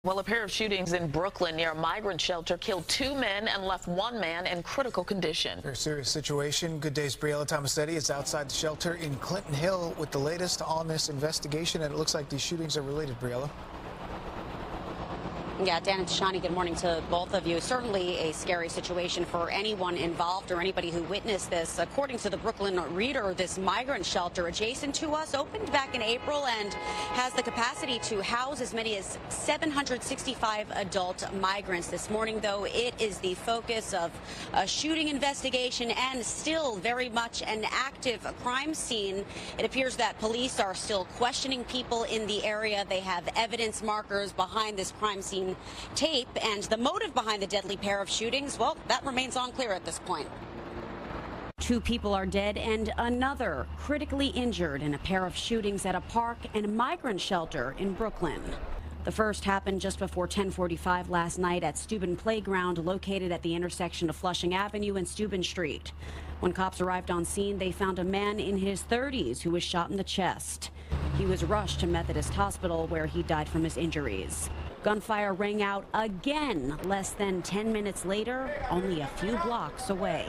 Well, a pair of shootings in Brooklyn near a migrant shelter killed 2 men and left 1 man in critical condition. Very serious situation. Good day's Briella Tomasetti is outside the shelter in Clinton Hill with the latest on this investigation, and it looks like these shootings are related, Briella. Yeah, Dan and Shani, good morning to both of you. Certainly a scary situation for anyone involved or anybody who witnessed this. According to the Brooklyn Reader, this migrant shelter adjacent to us opened back in April and has the capacity to house as many as 765 adult migrants. This morning, though, it is the focus of a shooting investigation and still very much an active crime scene. It appears that police are still questioning people in the area. They have evidence markers behind this crime scene tape, and the motive behind the deadly pair of shootings, well, that remains unclear at this point. 2 people are dead and another critically injured in a pair of shootings at a park and a migrant shelter in Brooklyn. The first happened just before 10:45 last night at Steuben Playground, located at the intersection of Flushing Avenue and Steuben Street. When cops arrived on scene, they found a man in his 30s who was shot in the chest. He was rushed to Methodist Hospital, where he died from his injuries. Gunfire rang out again less than 10 minutes later, only a few blocks away.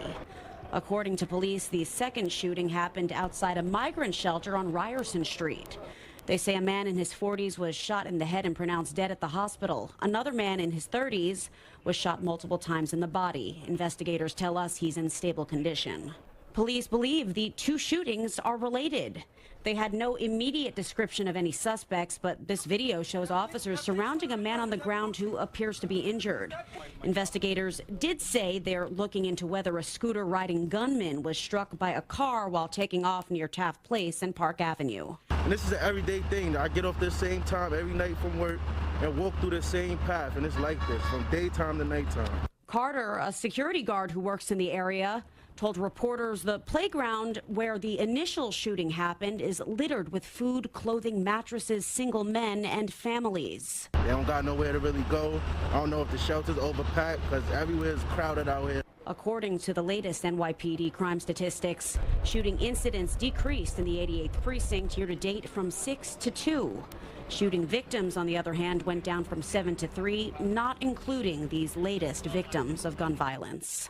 According to police, the second shooting happened outside a migrant shelter on Ryerson Street. They say a man in his 40s was shot in the head and pronounced dead at the hospital. Another man in his 30s was shot multiple times in the body. Investigators tell us he's in stable condition. Police believe the 2 shootings are related. They had no immediate description of any suspects, but this video shows officers surrounding a man on the ground who appears to be injured. Investigators did say they're looking into whether a scooter-riding gunman was struck by a car while taking off near Taft Place and Park Avenue. And this is an everyday thing. I get off this same time every night from work and walk through the same path, and it's like this from daytime to nighttime. Carter, a security guard who works in the area, told reporters the playground where the initial shooting happened is littered with food, clothing, mattresses, single men, and families. They don't got nowhere to really go. I don't know if the shelter's overpacked because everywhere is crowded out here. According to the latest NYPD crime statistics, shooting incidents decreased in the 88th precinct year to date from 6 to 2. Shooting victims, on the other hand, went down from 7 to 3, not including these latest victims of gun violence.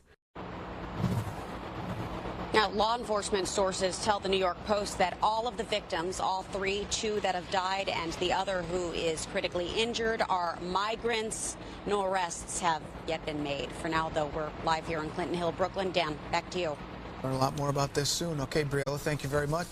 Now, law enforcement sources tell the New York Post that all of the victims, all 3, 2 that have died and the other who is critically injured, are migrants. No arrests have yet been made. For now, though, we're live here in Clinton Hill, Brooklyn. Dan, back to you. Learn a lot more about this soon. Okay, Briella, thank you very much.